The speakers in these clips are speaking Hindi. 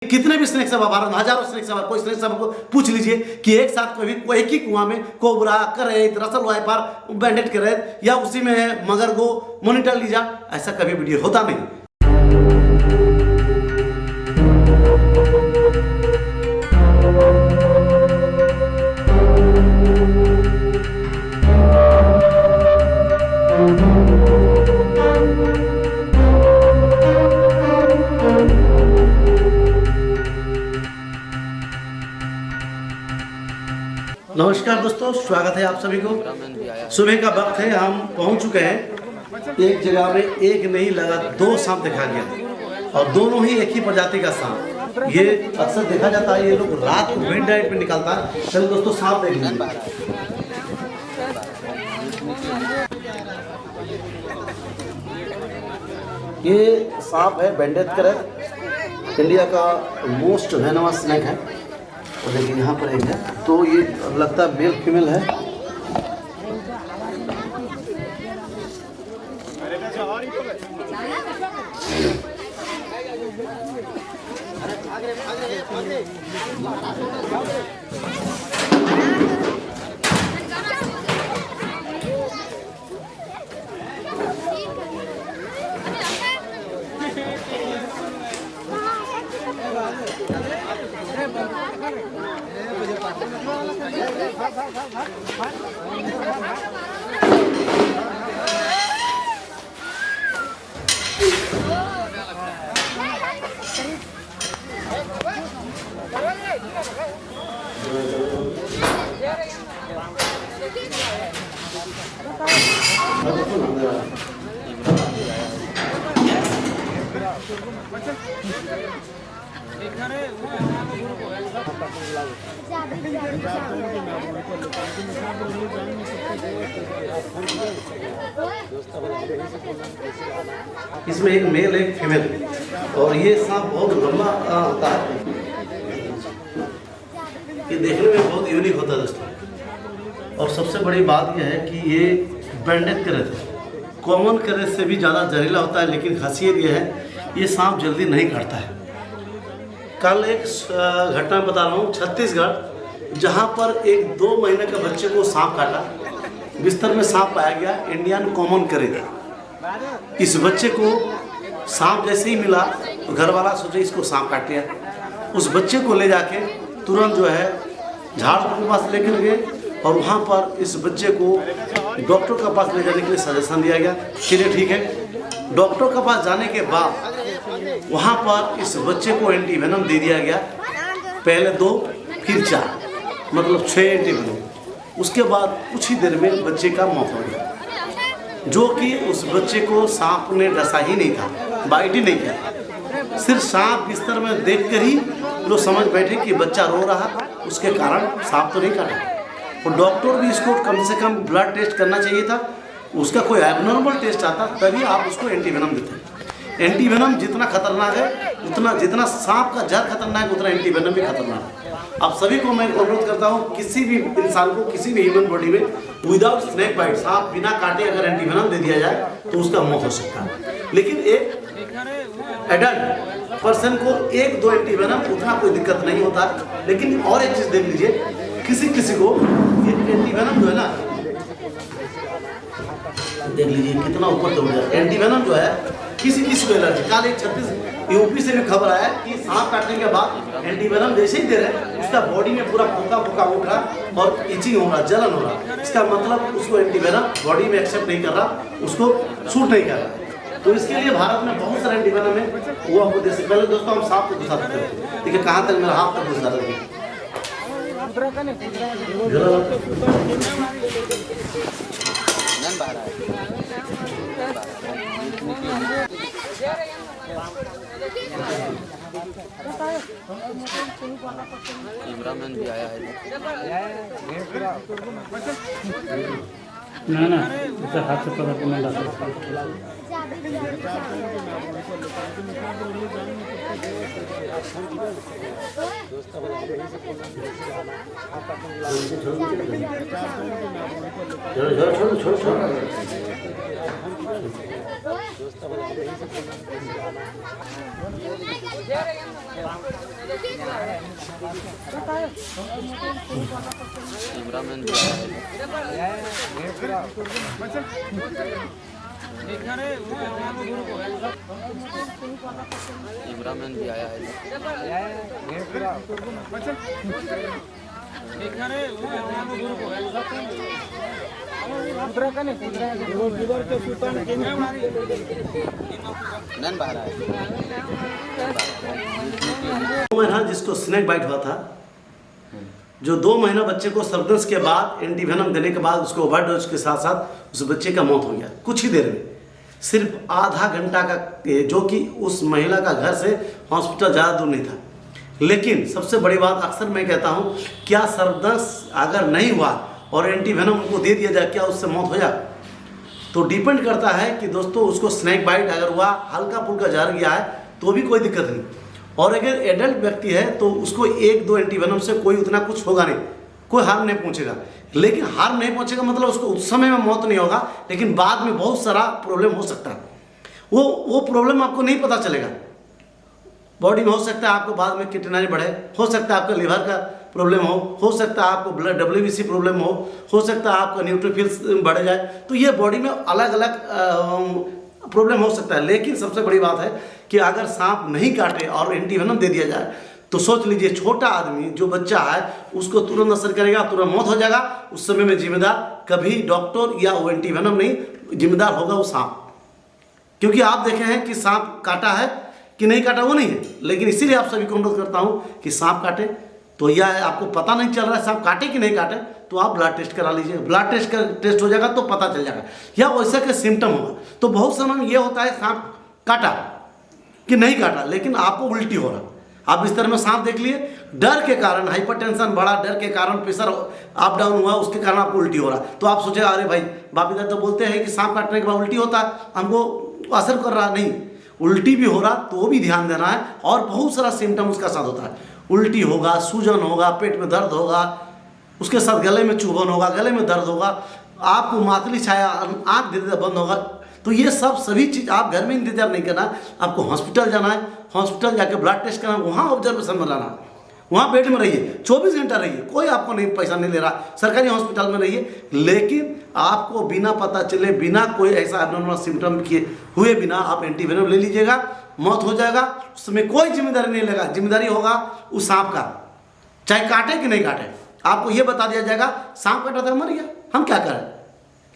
कितने भी स्नेक सब भारत में हजारों स्नेक सब, कोई स्नेक सब को पूछ लीजिए कि एक साथ कोई एक ही कुआं में कोबरा करैत, रसल वाइपर, बैंडेड करैत या उसी में मगर गो मॉनिटर लीजा, ऐसा कभी वीडियो होता नहीं। नमस्कार दोस्तों, स्वागत है आप सभी को। सुबह का वक्त है, हम पहुंच चुके हैं एक जगह में। एक नहीं लगा दो सांप देखा गया और दोनों ही एक ही प्रजाति का सांप। ये अक्सर देखा जाता है, ये लोग रात को मिड नाइट में निकलता है। चलो दोस्तों, सांप देख लीजिए। ये सांप है बैंडेड करैत, इंडिया का मोस्ट वेनमस स्नेक है। तो देखिए यहाँ पर एक है, तो ये लगता है मेल फीमेल है। इसमें एक मेल एक फीमेल, और ये सांप बहुत लंबा होता है। ये देखने में बहुत यूनिक होता है दोस्तों। और सबसे बड़ी बात यह है कि ये बैंडेड करैत है, कॉमन करैत से भी ज़्यादा जहरीला होता है। लेकिन खासियत यह है, ये सांप जल्दी नहीं काटता है। कल एक घटना बता रहा हूँ, छत्तीसगढ़, जहाँ पर एक 2 महीने का बच्चे को सांप काटा। बिस्तर में सांप पाया गया, इंडियन कॉमन करैत। इस बच्चे को सांप जैसे ही मिला तो घर वाला सोचे इसको सांप काट लिया। उस बच्चे को ले जाके तुरंत जो है झाड़ के पास लेकर गए, और वहाँ पर इस बच्चे को डॉक्टर के पास ले जाने के लिए सजेशन दिया गया। चलिए ठीक है, डॉक्टर के पास जाने के बाद वहाँ पर इस बच्चे को एंटीवेनम दे दिया गया। पहले 2 फिर 4, मतलब 6 एंटीवेनम। उसके बाद कुछ ही देर में बच्चे का मौत हो गया, जो कि उस बच्चे को सांप ने डसा ही नहीं था, बाइट ही नहीं किया। सिर्फ सांप बिस्तर में देखकर ही लोग समझ बैठे कि बच्चा रो रहा, उसके कारण सांप तो नहीं काटा। और डॉक्टर भी इसको कम से कम ब्लड टेस्ट करना चाहिए था। उसका कोई एबनॉर्मल टेस्ट आता तभी आप उसको एंटीवेनम देते हैं। एंटीवेनम जितना खतरनाक है, जितना सांप का जहर खतरनाक है, उतना एंटीवेनम भी खतरनाक है। आप सभी को मैं अनुरोध करता हूँ, किसी भी इंसान को, किसी भी ह्यूमन बॉडी में विदाउट स्नेक बाइट, सांप बिना काटे अगर एंटीवेनम दे दिया जाए तो उसका मौत हो सकता है। लेकिन एक एडल्ट पर्सन को 1-2 एंटीवेनम उतना कोई दिक्कत नहीं होता। लेकिन और एक चीज़ देख लीजिए, किसी को ये एंटीवेनम जो है ना, देख लीजिए कितना ऊपर तक उड़ जाता है। एंटीवेनम जो है किसी को एलर्जी। कल एक 36 यूपी से भी खबर आया कि सांप काटने के बाद एंटीवेनम जैसे ही दे रहे, उसका बॉडी में पूरा फोका उठ रहा और इचिंग हो रहा, जलन हो रहा। इसका मतलब उसको एंटीवेनम बॉडी में एक्सेप्ट नहीं कर रहा, उसको सूट नहीं कर रहा। तो इसके लिए भारत में बहुत सारे एंटीवेनम है, वो आपको दे सकते। पहले दोस्तों हम सांप को घुसा सकते हैं। देखिए कहाँ तक मेरा हाथ तक घुसा रहा है। कैमरामैन भी आया है। ना उसे हाथ से पकड़ के मैं ला सकता हूँ। छोड़ो छोड़ो छोड़ो। कैमरामैन भी आया कैमरामैन भी आया है। नन बाहर आया। 2 महीना जिसको स्नेक बाइट हुआ था, जो 2 महीना बच्चे को सर्दर्स के बाद एंटीवेनम देने के बाद उसको ओवरडोज के साथ साथ उस बच्चे का मौत हो गया कुछ ही देर में, सिर्फ आधा घंटा का, जो कि उस महिला का घर से हॉस्पिटल ज़्यादा दूर नहीं था। लेकिन सबसे बड़ी बात अक्सर मैं कहता हूँ, क्या सर्दर्स अगर नहीं हुआ और एंटीवेनम उनको दे दिया जाए, क्या उससे मौत हो जाए? तो डिपेंड करता है कि दोस्तों उसको स्नेक बाइट अगर हुआ, हल्का फुल्का जहर गया है तो भी कोई दिक्कत नहीं, और अगर एडल्ट व्यक्ति है तो उसको 1-2 एंटीवेनम से कोई उतना कुछ होगा नहीं, कोई हार्म नहीं पहुंचेगा। लेकिन हार्म नहीं पहुंचेगा मतलब उसको उस समय में मौत नहीं होगा, लेकिन बाद में बहुत सारा प्रॉब्लम हो सकता है। वो प्रॉब्लम आपको नहीं पता चलेगा। बॉडी में हो सकता है आपको बाद में किडनी बढ़े, हो सकता है आपका लिवर का प्रॉब्लम हो सकता है आपको ब्लड WBC प्रॉब्लम हो सकता है आपका न्यूट्रोफिल्स बढ़ जाए। तो ये बॉडी में अलग अलग प्रॉब्लम हो सकता है। लेकिन सबसे बड़ी बात है कि अगर सांप नहीं काटे और एंटीवेनम दे दिया जाए तो सोच लीजिए, छोटा आदमी जो बच्चा है उसको तुरंत असर करेगा, तुरंत मौत हो जाएगा। उस समय में जिम्मेदार कभी डॉक्टर या वो एंटीवेनम नहीं, जिम्मेदार होगा वो सांप। क्योंकि आप देखे हैं कि सांप काटा है कि नहीं काटा वो नहीं है, लेकिन इसीलिए आप सभी को अनुरोध करता हूँ कि सांप काटे तो यह आपको पता नहीं चल रहा है सांप काटे कि नहीं काटे, तो आप ब्लड टेस्ट करा लीजिए। ब्लड टेस्ट हो जाएगा तो पता चल जाएगा, या वैसा के सिम्टम होगा। तो बहुत समय ये होता है सांप काटा कि नहीं काटा, लेकिन आपको उल्टी हो रहा, आप इस तरह में सांप देख लिए, डर के कारण, हाइपरटेंशन बढ़ा, डर के कारण प्रेशर अप डाउन हुआ, उसके कारण आपको उल्टी हो रहा। तो आप सोचे अरे भाई बापी दादा तो बोलते हैं कि सांप काटने के बाद उल्टी होता है, हमको असर कर रहा नहीं, उल्टी भी हो रहा तो भी ध्यान देना है। और बहुत सारा सिम्टम उसका साथ होता है, उल्टी होगा, सूजन होगा, पेट में दर्द होगा, उसके साथ गले में चुभन होगा, गले में दर्द होगा, आपको मातली छाया, आँख धीरे धीरे बंद होगा। तो ये सभी चीज़ आप घर में इंतजार नहीं करना, आपको हॉस्पिटल जाना है, हॉस्पिटल जाके ब्लड टेस्ट करना, वहाँ ऑब्जर्वेशन में रहना, वहाँ बेड में रहिए, 24 घंटा रहिए, कोई आपको नहीं पैसा नहीं ले रहा, सरकारी हॉस्पिटल में रहिए। लेकिन आपको बिना पता चले, बिना कोई ऐसा एबनॉर्मल सिम्टम किए हुए बिना आप एंटीवेनम ले लीजिएगा, मौत हो जाएगा, उसमें कोई जिम्मेदारी नहीं लेगा। जिम्मेदारी होगा उस सांप का, चाहे काटे कि नहीं काटे। आपको ये बता दिया जाएगा सांप काटा था, मर गया, हम क्या करें,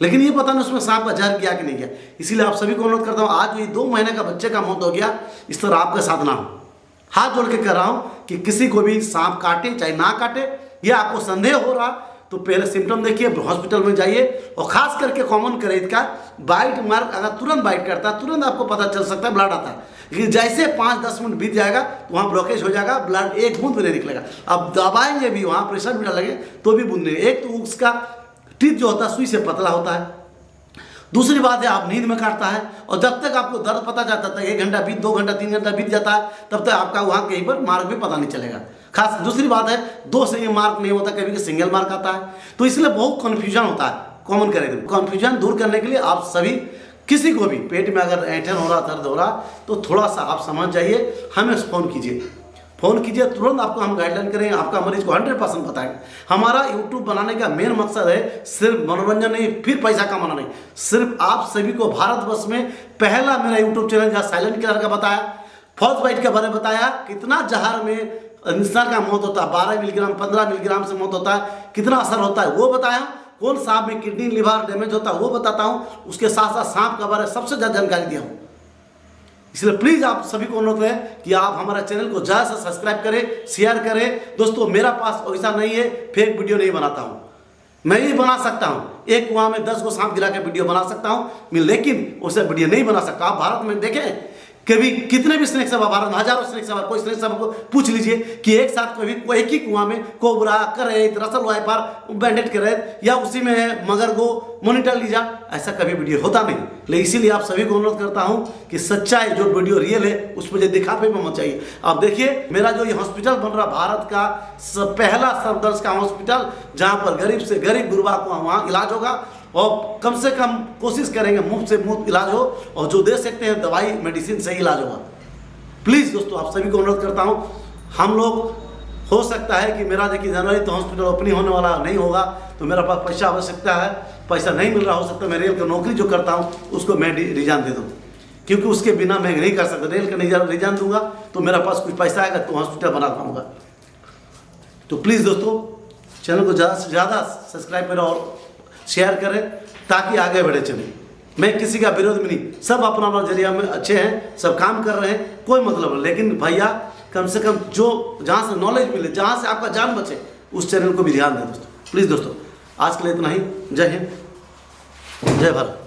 लेकिन ये पता नहीं उसमें सांप का जहर गया कि नहीं गया। इसीलिए आप सभी को अनुरोध करता हूँ, आज ये 2 महीने का बच्चे का मौत हो गया, इस तरह आपका साथ ना हो। हाथ जोड़ के कह रहा हूँ कि किसी को भी सांप काटे चाहे ना काटे, ये आपको संदेह हो रहा तो पहले सिम्टम देखिए, हॉस्पिटल में जाइए। और खास करके कॉमन करें इसका बाइट मार्क, अगर तुरंत बाइट करता है तुरंत आपको पता चल सकता है, ब्लड आता है। लेकिन जैसे 5-10 मिनट बीत जाएगा तो वहाँ ब्लॉकेज हो जाएगा, ब्लड एक बूंद भी नहीं निकलेगा। अब दबाएंगे भी, वहाँ प्रेशर भी डालेंगे तो भी बूंद नहीं। एक तो उसका टीथ जो होता है सुई से पतला होता है, दूसरी बात है आप नींद में काटता है, और जब तक आपको दर्द पता जाता है 1 घंटा बीत, 2 घंटा 3 घंटा बीत जाता है, तब तक आपका वहाँ कहीं पर मार्क भी पता नहीं चलेगा। खास दूसरी बात है 2 से ये मार्क नहीं होता, कभी सिंगल मार्क आता है, तो इसलिए बहुत कन्फ्यूजन होता है। कॉमन करेंगे, कन्फ्यूजन दूर करने के लिए आप सभी, किसी को भी पेट में अगर ऐंठन हो रहा, दर्द हो रहा, तो थोड़ा सा आप समझ जाइए, हमें फ़ोन कीजिए, तुरंत आपको हम गाइडलाइन करेंगे, आपका मरीज को 100% बताएंगे। हमारा यूट्यूब बनाने का मेन मकसद है सिर्फ मनोरंजन नहीं, फिर पैसा कमाना नहीं, सिर्फ आप सभी को भारतवर्ष में पहला मेरा यूट्यूब चैनल जहाँ साइलेंट किलर का बताया, फर्स्ट बाइट के बारे में बताया, कितना जहर में इंसान का मौत होता है, 12 मिलीग्राम 15 मिलीग्राम से मौत होता है, कितना असर होता है वो बताया, कौन सांप में किडनी लिवर डैमेज होता है वो बताता हूँ, उसके साथ साथ सांप के बारे में सबसे ज़्यादा जानकारी दिया हूँ। इसलिए प्लीज़ आप सभी को अनुरोध है कि आप हमारा चैनल को ज़्यादा से सब्सक्राइब करें, शेयर करें। दोस्तों मेरा पास ऐसा नहीं है, फेक वीडियो नहीं बनाता हूँ, मैं ये बना सकता हूँ, एक कुआं में 10 को सांप गिरा के वीडियो बना सकता हूँ, लेकिन उससे वीडियो नहीं बना सकता। आप भारत में देखें कभी कितने भी स्नेक सभा भारत में हजारों स्नेक सभा, कोई स्नेक सभा को पूछ लीजिए कि एक साथ कभी एक ही कुआं में कोबरा, करैत, रसल वाइपर, बैंडेड करैत या उसी में मगर को मॉनिटर लीजा, ऐसा कभी वीडियो होता नहीं। लेकिन इसीलिए आप सभी को अनुरोध करता हूं कि सच्चाई जो वीडियो रियल है उस पर दिखावे में मत चाहिए। आप देखिए मेरा जो ये हॉस्पिटल बन रहा भारत का पहला सर्वदर्श का हॉस्पिटल, जहां पर गरीब से गरीब गुरबा को वहाँ इलाज होगा और कम से कम कोशिश करेंगे मुफ्त से मुफ्त इलाज हो, और जो दे सकते हैं दवाई मेडिसिन सही इलाज होगा। प्लीज़ दोस्तों आप सभी को अनुरोध करता हूं, हम लोग हो सकता है कि मेरा देखिए जनवरी तो हॉस्पिटल ओपनिंग होने वाला नहीं होगा, तो मेरा पास पैसा आवश्यकता है, पैसा नहीं मिल रहा, हो सकता है मैं रेल का नौकरी जो करता हूँ उसको मैं रिजाइन दे दूँ, क्योंकि उसके बिना मैं नहीं कर सकता। रेल का रिजाइन दूंगा तो मेरा पास कुछ पैसा आएगा तो हॉस्पिटल बना पाऊँगा। तो प्लीज़ दोस्तों चैनल को ज़्यादा से ज़्यादा सब्सक्राइब करें और शेयर करें ताकि आगे बढ़े चले। मैं किसी का विरोध में नहीं, सब अपना अपना जरिया में अच्छे हैं, सब काम कर रहे हैं, कोई मतलब नहीं, लेकिन भैया कम से कम जो जहाँ से नॉलेज मिले, जहाँ से आपका जान बचे, उस चैनल को भी ध्यान दें दोस्तों। प्लीज़ दोस्तों आज के लिए इतना ही। जय हिंद, जय भारत।